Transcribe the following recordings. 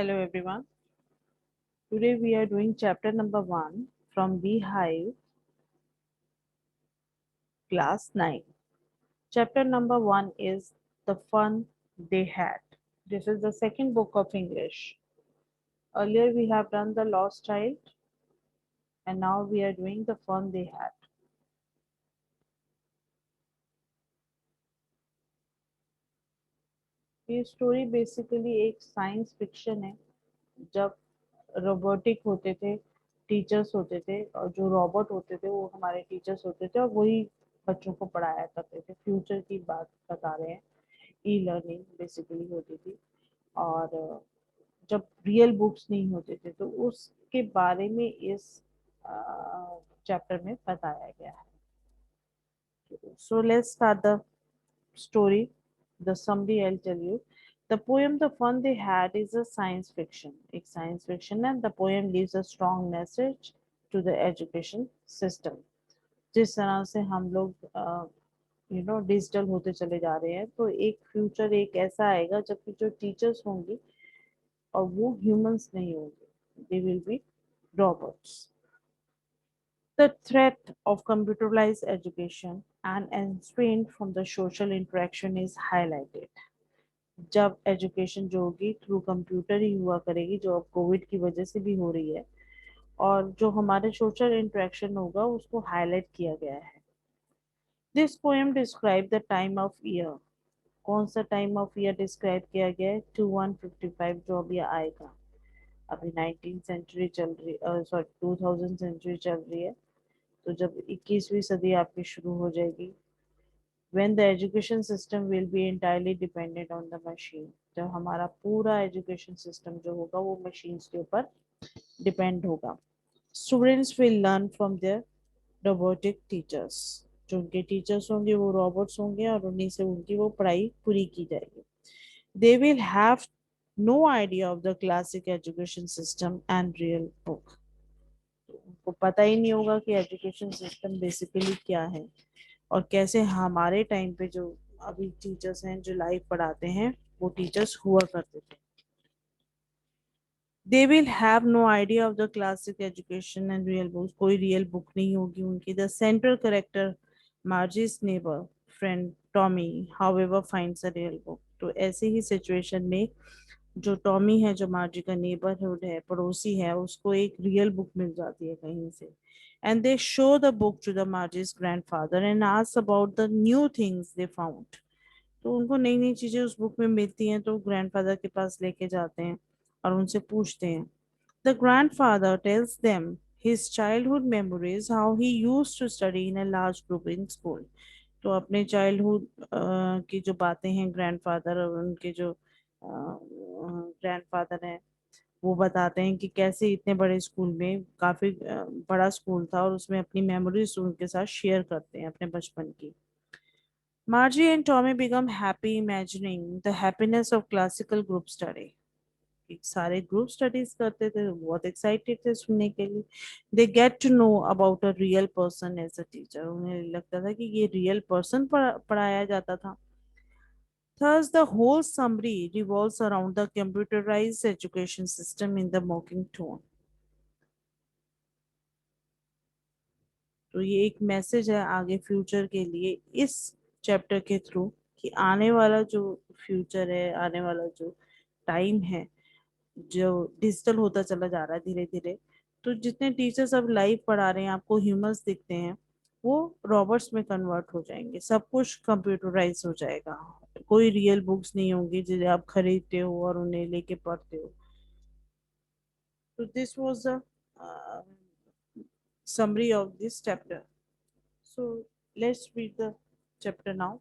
Hello everyone. Today we are doing chapter number 1 from Beehive, class 9. Chapter number 1 is The Fun They Had. This is the second book of English. Earlier we have done The Lost Child and now we are doing The Fun They Had. ये story basically एक science fiction है जब robotic होते थे, teachers होते थे और जो रोबोट होते थे वो हमारे टीचर्स होते थे और वही बच्चों को पढ़ाया करते थे। फ्यूचर की बात बता रहे हैं। ई लर्निंग बेसिकली होती थी और जब रियल बुक्स नहीं होते थे तो उसके बारे में इस चैप्टर में बताया गया है। So let's start the story. The summary I'll tell you. The poem The Fun They Had is a science fiction. एक science fiction and the poem leaves a strong message to the education system. जिस तरह से हम लोग digital होते चले जा रहे हैं तो एक फ्यूचर एक ऐसा आएगा जबकि जो टीचर्स होंगी और वो ह्यूमंस नहीं होंगे, they will be robots. The threat of computerized education and constraint from the social interaction is highlighted. जब एजुकेशन जो होगी थ्रू कंप्यूटर ही हुआ करेगी, जो अब कोविड की वजह से भी हो रही है, और जो हमारे सोशल इंटरेक्शन होगा उसको हाईलाइट किया गया है। This poem describe the time of year. कौन सा टाइम ऑफ ईयर डिस्क्राइब किया गया है? 2155 जो अभी आएगा। अभी 19th सेंचुरी चल रही, सॉरी 2000 सेंचुरी चल रही है, तो जब 21वीं सदी आपकी शुरू हो जाएगी, when the education system will be entirely dependent on the machine, जब हमारा पूरा एजुकेशन सिस्टम जो होगा वो मशीन्स के ऊपर डिपेंड होगा। Students will learn from their robotic teachers. जो उनके टीचर्स होंगे वो रोबोट्स होंगे और उन्हीं से उनकी वो पढ़ाई पूरी की जाएगी। They will have no idea of the classic education system and real book. उनको पता ही नहीं होगा कि एजुकेशन सिस्टम बेसिकली क्या है और कैसे हमारे टाइम पे जो अभी टीचर्स हैं जो लाइव पढ़ाते हैं वो टीचर्स हुआ करते थे। They will have no idea of the classic education and real books. कोई रियल बुक नहीं होगी उनकी। The central character Margie's neighbour friend Tommy however finds a real book. तो ऐसे ही सिचुएशन में जो टॉमी है, जो मार्जी का नेबरहुड है, पड़ोसी है, उसको एक रियल बुक मिल जाती है कहीं से। And they show the book to the Margie's grandfather and ask about the new things they found. तो उनको नई नई चीजें उस बुक में मिलती हैं तो ग्रैंडफादर के पास लेके जाते हैं और उनसे पूछते हैं। The grandfather tells them his childhood memories, how he used to study in a large group in school. तो अपने चाइल्डहुड की जो बातें हैं ग्रैंडफादर और उनके जो ग्रैंडफादर हैं वो बताते हैं कि कैसे इतने बड़े स्कूल में, काफी बड़ा स्कूल था और उसमें अपनी मेमोरीज उनके साथ शेयर करते हैं अपने बचपन की। Margie and Tommy become happy imagining the happiness of classical group study. सारे ग्रुप स्टडीज करते थे, बहुत एक्साइटेड थे सुनने के लिए। They get to know about a real person as a teacher. उन्हें लगता था कि ये रियल पर्सन पढ़ाया जाता था। Thus, the whole summary revolves around the computerized education system in the mocking tone. तो ये एक मैसेज है आगे फ्यूचर के लिए इस चैप्टर के थ्रू कि आने वाला जो फ्यूचर है, आने वाला जो टाइम है, जो डिजिटल होता चला जा रहा है धीरे धीरे, तो जितने टीचर्स अब लाइव पढ़ा रहे हैं आपको ह्यूमंस दिखते हैं वो रॉबर्ट्स में कन्वर्ट हो जाएंगे। सब कुछ कंप्यूटराइज हो जाएगा। कोई रियल बुक्स नहीं होंगी जिन्हें आप खरीदते हो और उन्हें लेके पढ़ते हो। तो this was the summary of this chapter. So let's read the chapter now.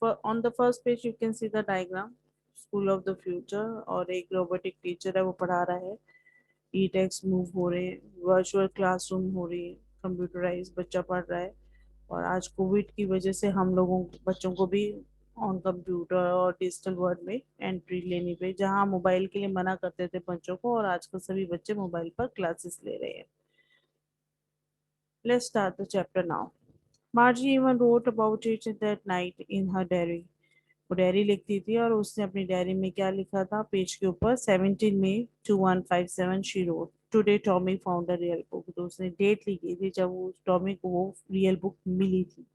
For on the first page you can see the diagram, school of the future, और एक रोबोटिक टीचर है वो पढ़ा रहा है। ई टेक्स्ट मूव हो रहे हैं, वर्चुअल क्लासरूम हो रही है, कंप्यूटराइज बच्चा पढ़ रहा है। और आज कोविड की वजह से हम लोगों बच्चों को भी ऑन कंप्यूटर और डिजिटल वर्ल्ड में एंट्री लेनी पड़ी, जहां मोबाइल के लिए मना करते थे बच्चों को और आजकल सभी बच्चे मोबाइल पर क्लासेस ले रहे हैं। Let's start the chapter now. Margie even wrote about it that night in her diary. वो डायरी लिखती थी और उसने अपनी डायरी में क्या लिखा था पेज के ऊपर, 17 मई 2157 she wrote, today Tommy found a real book. तो उसने डेट लिखी थी जब वो टॉमी को वो रियल बुक मिली थी।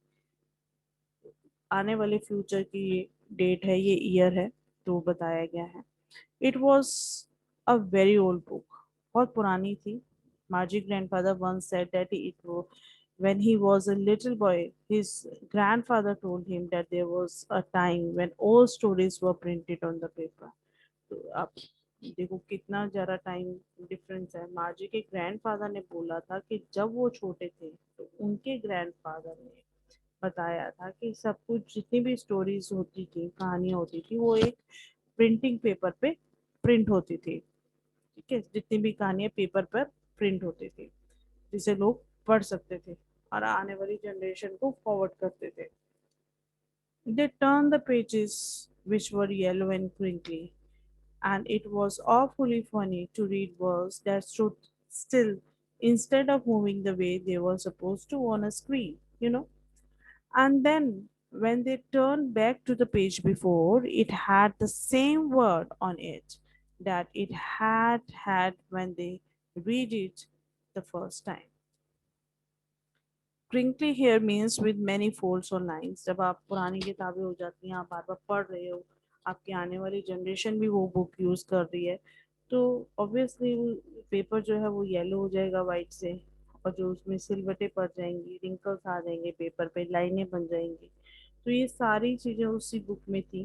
आने वाले फ्यूचर की ये डेट है, ये ईयर है, तो बताया गया है। It was a very old book, बहुत पुरानी थी। मार्जी grandfather once said that when he was a little boy, his grandfather told him that there was a time when all stories were printed on the paper. तो आप देखो कितना ज़्यादा time difference है। मार्जी के ग्रैंडफादर ने बोला था कि जब वो छोटे थे तो उनके ग्रैंडफादर ने बताया था कि सब कुछ जितनी भी स्टोरीज होती थी, कहानियां होती थी, वो एक प्रिंटिंग पेपर पे प्रिंट होती थी। ठीक है, जितनी भी कहानियां पेपर पर प्रिंट होती थी जिसे लोग पढ़ सकते थे और आने वाली जनरेशन को फॉरवर्ड करते थे। They turned the pages, which were yellow and crinkly, and it was awfully funny to read words that stood still instead of moving the way they were supposed to on a screen, you know. And then when they turned back to the page before, it had the same word on it that it had had when they read it the first time. Crinkly here means with many folds or lines। जब आप पुरानी किताबें हो जाती हैं, आप बार बार पढ़ रहे हो, आपकी आने वाली जनरेशन भी वो बुक यूज कर रही है, तो ऑब्वियसली पेपर जो है वो येलो हो जाएगा वाइट से, और जो उसमें सिलवटें पड़ जाएंगी, रिंकल्स आ जाएंगे, पेपर पे लाइनें बन जाएंगी। तो ये सारी चीजें उसी बुक में थी,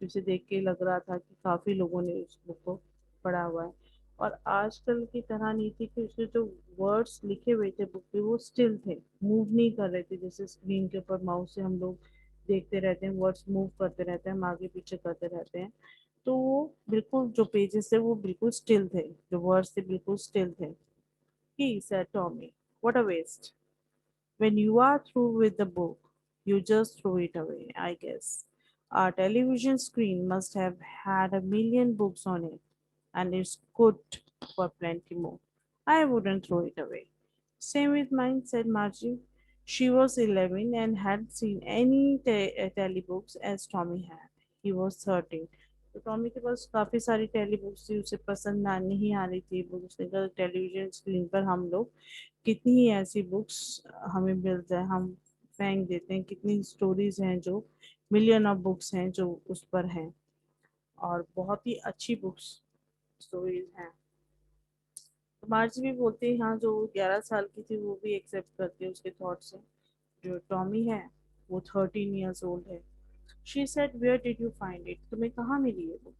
जिसे देख के लग रहा था कि काफी लोगों ने उस बुक को पढ़ा हुआ है। और आजकल की तरह नहीं थी कि उसके जो वर्ड्स लिखे हुए थे बुक पे वो स्टिल थे, मूव नहीं कर रहे थे, जैसे स्क्रीन के ऊपर माउस से हम लोग देखते रहते हैं, वर्ड्स मूव करते रहते हैं, हम आगे पीछे करते रहते हैं। तो वो बिल्कुल जो पेजेस थे वो बिल्कुल स्टिल थे, जो वर्ड्स थे बिल्कुल स्टिल थे। He said Tommy, what a waste, when you are through with the book, you just throw it away, I guess. Our television screen must have had a million books on it, and it's good for plenty more. I wouldn't throw it away. Same with mine, said Margie. She was 11 and hadn't seen any telebooks as Tommy had. He was 13. तो Tommy के पास काफ़ी सारी tele books थी, उसे पसंद ना नहीं आ रही थी बुक। उसने कहा टेलीविजन स्क्रीन पर हम लोग कितनी ही ऐसी बुक्स हमें मिल जाए हम फेंक देते हैं, कितनी स्टोरीज हैं जो मिलियन ऑफ बुक्स हैं जो उस पर हैं, और बहुत ही अच्छी बुक्स स्टोरीज हैं। तो मार्जी भी बोलती है हाँ, जो 11 साल की थी वो भी एक्सेप्ट करती है उसके थॉट से। जो टॉमी है वो 13 years old है। She said where did you find it, तुम्हें कहाँ मिली ये book?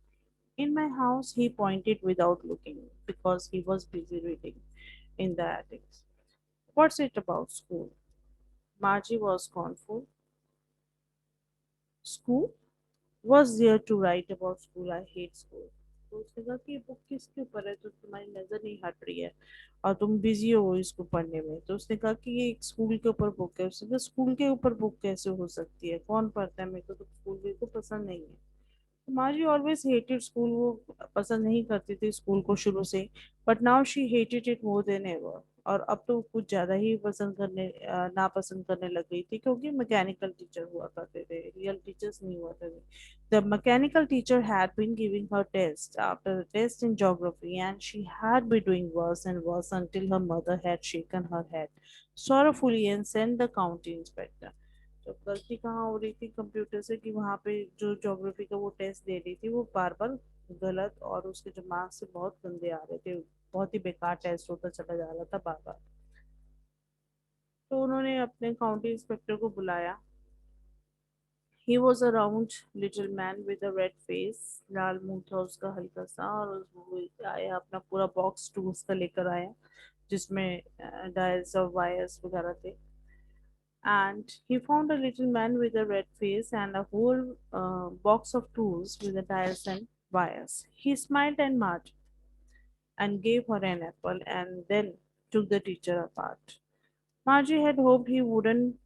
In my house, he pointed without looking, because he was busy reading in the attics. What's it about school? Margie was scornful. School? Was there to write about school? I hate school. तो उसने कहा कि ये book किसके ऊपर है जो तुम्हारी नजर नहीं हट रही है और तुम बिजी हो इसको पढ़ने में? तो उसने कहा कि ये एक स्कूल के ऊपर बुक है। उसने कहा स्कूल के ऊपर बुक कैसे हो सकती है, कौन पढ़ता है, मेरे को तो स्कूल बिल्कुल पसंद नहीं है। मारी ऑलवेज हेटेड स्कूल, वो पसंद नहीं करती थी स्कूल को शुरू से, but now she hated it more than ever. और अब तो कुछ ज्यादा ही पसंद करने नापसंद करने लग गई थी, क्योंकि मैकेनिकल टीचर हुआ करते थे, रियल टीचर्स नहीं हुआ करते थे। The mechanical teacher had been giving her test after the test in geography, and she had been doing worse and worse until her mother had shaken her head sorrowfully and sent the county inspector। तो गलती कहाँ हो रही थी computer से कि वहाँ पे जो ज्योग्राफी का वो टेस्ट दे रही थी वो बार बार गलत, और उसके जो मार्क्स से बहुत गंदे आ रहे थे, बहुत ही बेकार टेस्ट होता चला जा रहा था बार बार। तो उन्होंने अपने काउंटी इंस्पेक्टर को बुलाया। He was a round little man with a red face, लाल मुंह था उसका हल्का सा, और वो आया अपना पूरा बॉक्स टूल्स का लेकर आया जिसमें डायल्स और वायर्स वगैरह थे। And he found a little man with a red face and a whole box of tools with the dials and wires. He smiled and marched and gave her an apple and then took the teacher apart. Margie had hoped he wouldn't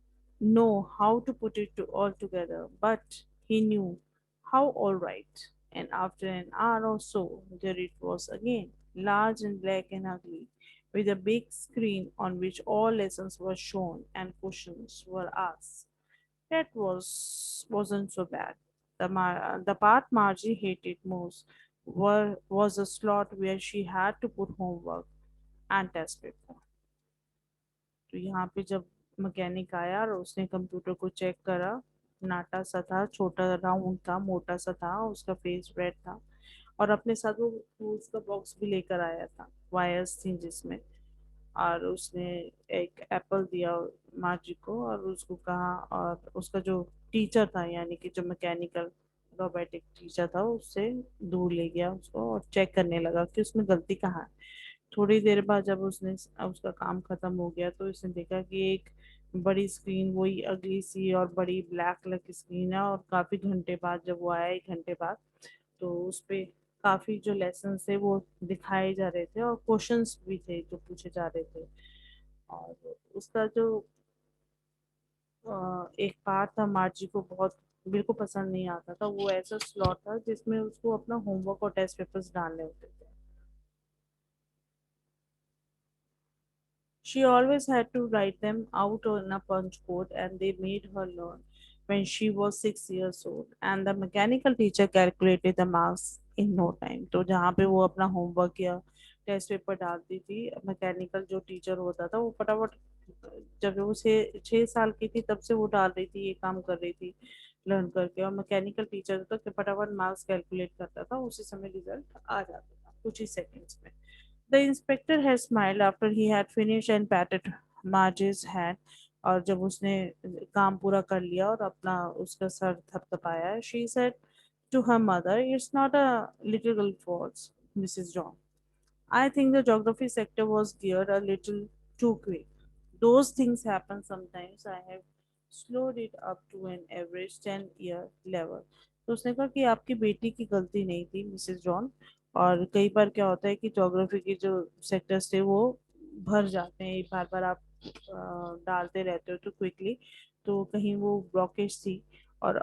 know how to put it all together, but he knew how all right. And after an hour or so, there it was again, large and black and ugly, with a big screen on which all lessons were shown and questions were asked. That wasn't so bad. The part Margie hated most was a slot where she had to put homework and test paper. तो यहाँ पे जब mechanic आया और उसने computer को check करा, नाटा सा था, छोटा राउंड था, मोटा सा था, उसका फेस रेड था, और अपने साथ वो टूल्स का बॉक्स भी लेकर आया था, वायर्स थी जिसमें। और उसने एक एप्पल दिया मार्जी को और उसको कहा, और उसका जो टीचर था, यानी कि जो मैकेनिकल रोबोटिक टीचर था, उससे दूर ले गया उसको और चेक करने लगा कि उसमें गलती कहाँ है। थोड़ी देर बाद जब उसने उसका काम खत्म हो गया तो उसने देखा कि एक बड़ी स्क्रीन, वही अगली सी और बड़ी ब्लैक कलर की स्क्रीन है, और काफी घंटे बाद जब वो आया, 1 घंटे बाद, तो उस पे काफी जो लेसन थे वो दिखाए जा रहे थे और क्वेश्चंस भी थे जो पूछे जा रहे थे। और उसका जो एक पार्ट था मार्जी को बहुत बिल्कुल पसंद नहीं आता था, वो ऐसा स्लॉट था जिसमें उसको अपना होमवर्क और टेस्ट पेपर्स डालने होते थे। She always had to write them out on a punch board, and they made her learn when she was 6 years old. And the mechanical teacher calculated the marks in no time. तो जहाँ पे वो अपना homework या test paper डालती थी, mechanical जो teacher होता था वो फटाफट, जब वो 6 साल की थी तब से वो डाल रही थी, ये काम कर रही थी लर्न करके, और मैकेनिकल टीचर तो फटाफट मार्क्स कैलकुलेट करता था, उसी समय रिजल्ट आ जाता था कुछ ही सेकंड्स में। The inspector had smiled after he had finished and patted Marge's hand. और जब उसने काम पूरा कर लिया और अपना उसका sir थपथपाया, she said to her mother, "It's not a little fault, Mrs. John. I think the geography sector was geared a little too quick. Those things happen sometimes. I have slowed it up to an average 10-year level." तो उसने कहा कि आपकी बेटी की गलती नहीं थी मिसेस जॉन, और कई बार क्या होता है कि ज्योग्राफी के जो सेक्टर्स थे वो भर जाते हैं, बार बार आप डालते रहते हो तो क्विकली, तो कहीं वो ब्लॉकेज थी और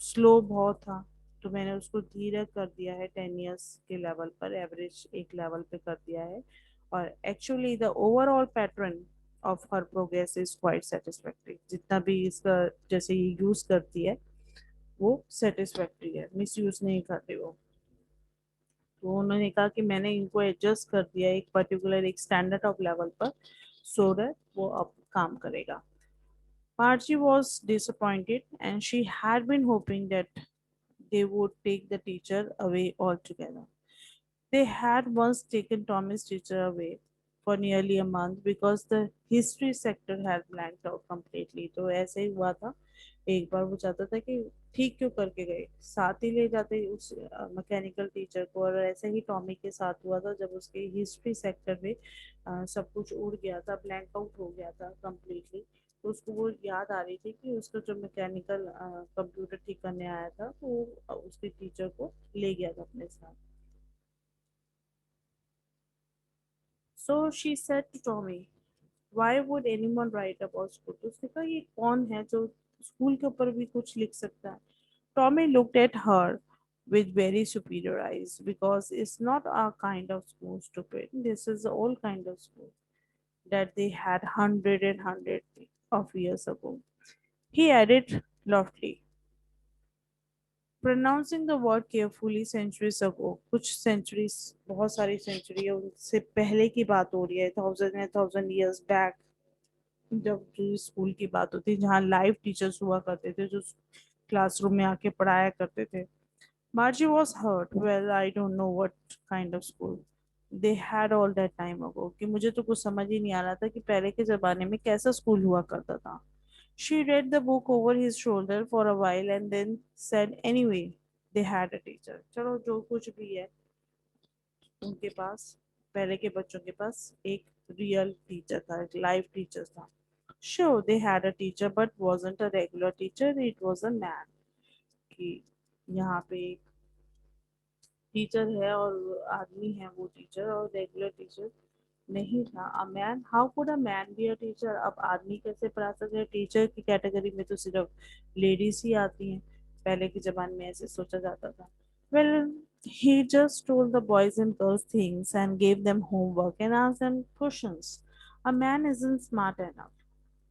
स्लो बहुत था, तो मैंने उसको धीरे कर दिया है, 10 इयर्स के लेवल पर, एवरेज एक लेवल पे कर दिया है। और actually the overall pattern of her progress is quite satisfactory, जितना भी इसका जैसे ये यूज करती है वो सेटिस्फैक्ट्री है, मिस यूज नहीं करती वो। तो उन्होंने कहा कि मैंने इनको एडजस्ट कर दिया एक पर्टिकुलर एक स्टैंडर्ड ऑफ लेवल पर, सो दैट वो अब काम करेगा। Margie was disappointed and she had been hoping that they would take the teacher away altogether. They had once taken Tommy's teacher away for nearly a month because the history sector had blanked out completely. तो ऐसे ही हुआ था, एक बार वो चाहता था कि ठीक क्यों करके गए, साथ ही ले जाते उस मैकेनिकल टीचर को, और ऐसे ही टॉमी के साथ हुआ था जब उसके हिस्ट्री सेक्टर में सब कुछ उड़ गया था, ब्लैंक आउट हो गया था कम्प्लीटली। तो उसको वो याद आ रही थी कि उसका जो मैकेनिकल कंप्यूटर ठीक करने आया था तो वो उसके टीचर को ले गया था अपने साथ। So she said to Tommy, why would anyone write about school? तो उसने कहा ये कौन है जो स्कूल के ऊपर भी कुछ लिख सकता है? Tommy looked at her with very superior eyes because it's not our kind of school, stupid. This is the old kind of school that they had hundred and hundred of years ago. He added loftily, pronouncing the word carefully, centuries ago. कुछ centuries, बहुत सारी century है उनसे पहले की बात हो रही है, थाउजेंड ईयर्स बैक, जब जो स्कूल की बात होती है जहाँ लाइव टीचर्स हुआ करते थे जो क्लासरूम में आके पढ़ाया करते थे। Margie was hurt. Well, I don't know what kind of school they had all that time ago, कि मुझे तो कुछ समझ ही नहीं आ रहा था कि पहले के जमाने में कैसा स्कूल हुआ करता था। She read the book over his shoulder for a while and then said, anyway, they had a teacher. चलो जो कुछ भी है, उनके पास, पहले के बच्चों के पास एक रियल टीचर था, एक लाइव टीचर था। Sure, they had a teacher, but wasn't a regular teacher. It was a man. कि यहाँ पे एक टीचर है और आदमी है वो टीचर, और रेगुलर टीचर नहीं था। A man, how could a man be a teacher? अब आदमी कैसे पढ़ा सकते हैं? टीचर की कैटेगरी में तो सिर्फ लेडीज ही आती हैं, पहले के जमाने में ऐसे सोचा जाता था। Well, he just told the boys and girls things and gave them homework and asked them questions. A man isn't smart enough.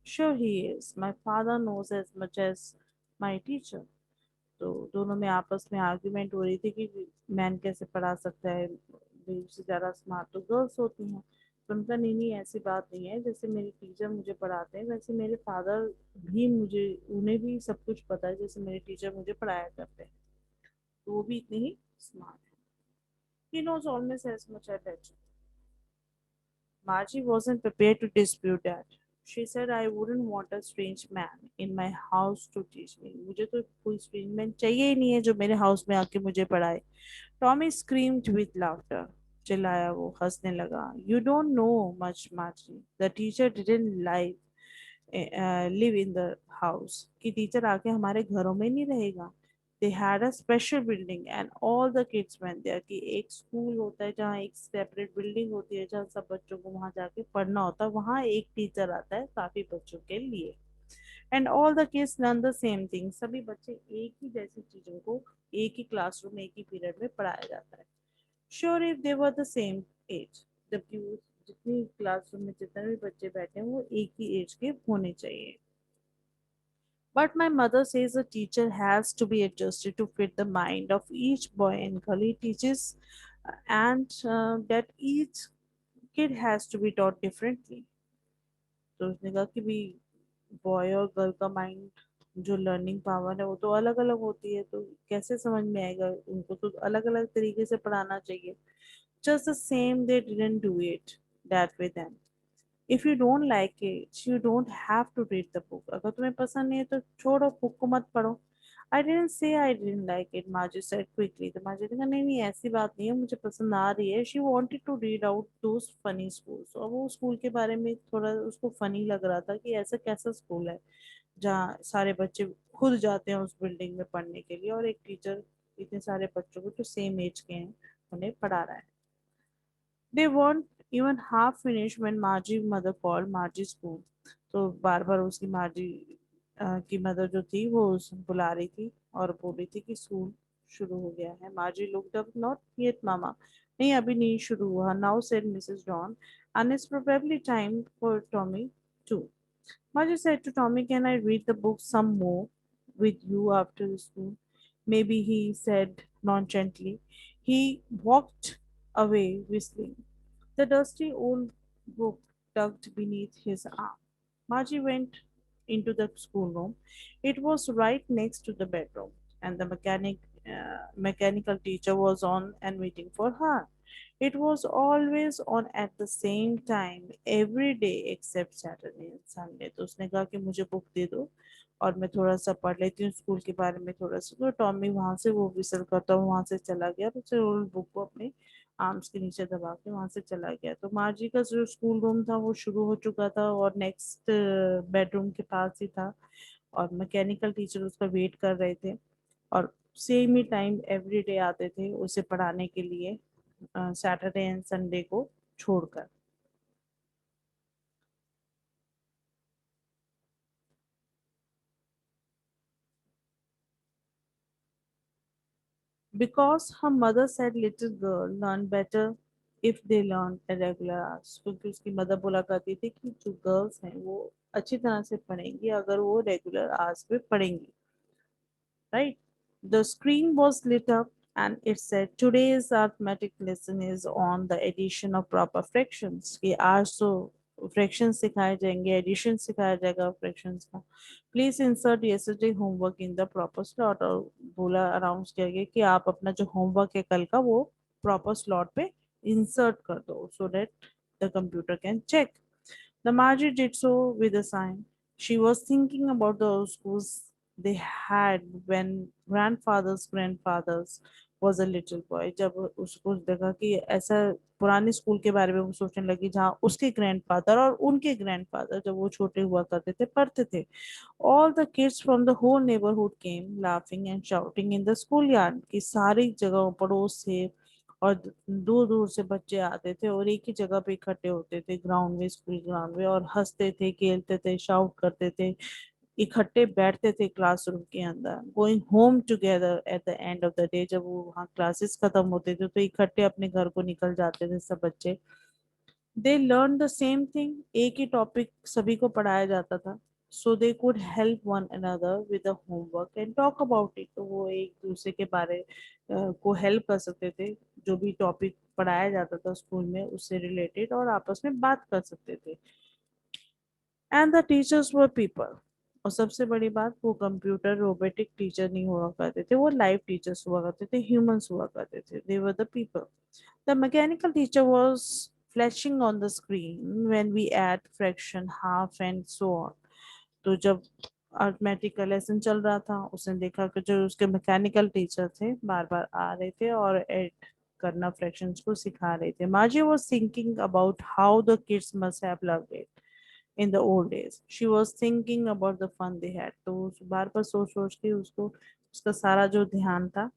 Sure he is. My father knows as much as my teacher. तो दोनों में आपस में argument हो रही थी कि man कैसे पढ़ा सकता है, बेबी से ज़्यादा स्मार्ट तो गर्ल्स होती हैं। तो उनका नहीं नहीं, ऐसी बात नहीं है, जैसे मेरे टीचर मुझे पढ़ाते हैं वैसे मेरे फादर भी, मुझे उन्हें भी सब कुछ पता है जैसे मेरे टीचर मुझे पढ़ाया करते हैं, तो वो भी इतने ही स्मार्ट है। He knows almost as much as that. Margie wasn't prepared to dispute that. She said, I wouldn't want a strange man in my house to teach me. मुझे तो कोई strange man चाहिए ही नहीं है जो मेरे हाउस में आके मुझे पढ़ाए। Tommy screamed with laughter. चिल्लाया वो, हंसने लगा। You don't know much, Margie. The teacher didn't live in the house. कि टीचर आके हमारे घरों में नहीं रहेगा। They had a special building and all the kids went there. कि एक स्कूल होता है जहाँ एक सेपरेट बिल्डिंग होती है जहाँ सब बच्चों को वहां जाके पढ़ना होता है, वहां एक टीचर आता है काफी बच्चों के लिए। And all the kids learn the same thing. सभी बच्चे एक ही जैसी चीजों को एक ही क्लासरूम एक ही पीरियड में पढ़ाया जाता है। Sure if they were the same age, जबकि वो जितनी क्लासरूम में जितने भी बच्चे बैठे हैं वो एक ही एज के होने चाहिए। But my mother says a teacher has to be adjusted to fit the mind of each boy and girl he teaches, and that each kid has to be taught differently. तो उसने कहा कि भी boy और girl का mind, जो learning power है वो तो अलग अलग होती है, तो कैसे समझ में आएगा, उनको तो अलग अलग तरीके से पढ़ाना चाहिए। Just the same, they didn't do it that way then. If you don't like it, you don't have to read the book. अगर तुम्हें पसंद नहीं है तो छोड़ो, बुक को मत पढ़ो। I didn't say I didn't like it, Margie said quickly. तो मार्जी ने कहा नहीं नहीं, ऐसी बात नहीं है, मुझे पसंद आ रही है। She wanted to read out those funny schools. और वो स्कूल के बारे में थोड़ा उसको फनी लग रहा था कि ऐसा कैसा स्कूल है जहाँ सारे बच्चे खुद जाते हैं उस बिल्डिंग में पढ़ने के लिए और एक टीचर इतने सारे बच्चों को जो सेम एज के हैं उन्हें पढ़ा रहा है। They weren't even half finished when Margie mother called Margie school. तो बार बार उसकी मार्जी की मदर जो थी वो उस बुला रही थी और बोल रही थी कि स्कूल शुरू हो गया है। मार्जी looked up, not yet mama, नहीं अभी नहीं शुरू हुआ। Now said Mrs. John, and it's probably time for Tommy too. Margie said to Tommy, can I read the book some more with you after the school? Maybe, he said nonchalantly. He walked away whistling, the dusty old book tucked beneath his arm. Margie went into the schoolroom. It was right next to the bedroom, and the mechanical teacher was on and waiting for her. It was always on at the same time every day except Saturday and Sunday. तो उसने कहा कि मुझे book दे दो और मैं थोड़ा सा पढ़ लेती हूँ स्कूल के बारे में थोड़ा सा। तो टॉमी वहां से वो विसल करता हुआ वहां से चला गया, तो उसे बुक को अपने आर्म्स के नीचे दबा के वहां से चला गया। तो मार्जी का जो स्कूल रूम था वो शुरू हो चुका था और नेक्स्ट बेडरूम के पास ही था, और मैकेनिकल टीचर उसका वेट कर रहे थे और सेम ही टाइम एवरी डे आते थे उसे पढ़ाने के लिए, सैटरडे एंड संडे को छोड़कर। Because her mother said little girl learn better if they learn at regular hours, क्योंकि उसकी मदर बोला करती थी कि जो गर्ल्स हैं वो अच्छी तरह से पढ़ेंगी अगर वो रेगुलर आवर्स पे पढ़ेंगी, right? The screen was lit up and it said, Today's arithmetic lesson is on the addition of proper fractions. कि आज तो fractions सिखाए जाएंगे, addition सिखाया जाएगा fractions का। Please insert yesterday homework in the proper slot। और बोला अनाउंस किया गया कि आप अपना जो homework है कल का वो proper slot पे insert कर दो so that the computer can check। The Margie did so with a sigh. She was thinking about the schools they had when grandfathers was a little boy। जब उसको देखा कि ऐसा पुराने स्कूल के बारे में वो सोचने लगी जहाँ उसके ग्रैंडफादर और उनके ग्रैंडफादर जब वो छोटे हुआ करते थे पढ़ते थे। All the kids from the whole neighborhood came laughing and shouting in the schoolyard। कि सारी जगह पड़ोस से और दूर दूर से बच्चे आते थे और एक ही जगह पे इकट्ठे होते थे ग्राउंड में, स्कूल ग्राउंड में, और हंसते थे, खेलते थे, शाउट करते थे, इकट्ठे बैठते थे क्लासरूम के अंदर। Going home together at the end of the day, जब वो वहाँ क्लासेस खत्म होते थे तो इकट्ठे अपने घर को निकल जाते थे सब बच्चे। They learn the same thing, एक ही टॉपिक सभी को पढ़ाया जाता था। so they could help one another with the homework and talk about it. तो वो एक दूसरे के बारे को हेल्प कर सकते थे, जो भी टॉपिक पढ़ाया जाता था स्कूल में उससे रिलेटेड, और आपस में बात कर सकते थे। And the teachers were people, और सबसे बड़ी बात, वो कंप्यूटर रोबोटिक टीचर नहीं हुआ करते थे, वो लाइव टीचर्स हुआ करते थे, ह्यूमंस हुआ करते थे, they were the people. The mechanical teacher was flashing on the screen when we add fraction, half and so on। तो जब अर्थमेटिक का लेसन चल रहा था, उसने देखा कि जो उसके मैकेनिकल टीचर थे बार बार आ रहे थे और ऐड करना फ्रैक्शंस को सिखा रहे थे। मार्जी was thinking about how the kids must have loved it in the old days। She was thinking about the fun they had। तो उस बार बार सोच सोच के उसको, उसका सारा जो ध्यान था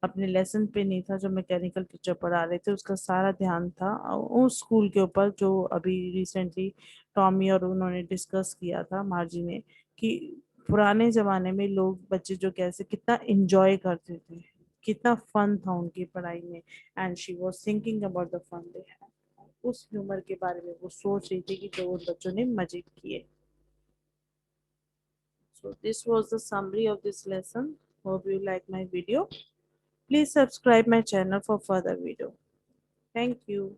अपने लेसन पे नहीं था जो मैकेनिकल टीचर पढ़ा रहे थे, उसका सारा ध्यान था उस स्कूल के ऊपर जो अभी रिसेंटली टॉमी और उन्होंने डिस्कस किया था मार्जी ने, कि पुराने जमाने में लोग बच्चे जो कैसे कितना एंजॉय करते थे, कितना फन था उनकी पढ़ाई में। And she was thinking about the fun they had, उस ह्यूमर के बारे में वो सोच रही थी कि जो उन बच्चों ने मजे किए। So this was the summary of this lesson। Hope you like my video। Please subscribe my channel for further video। Thank you।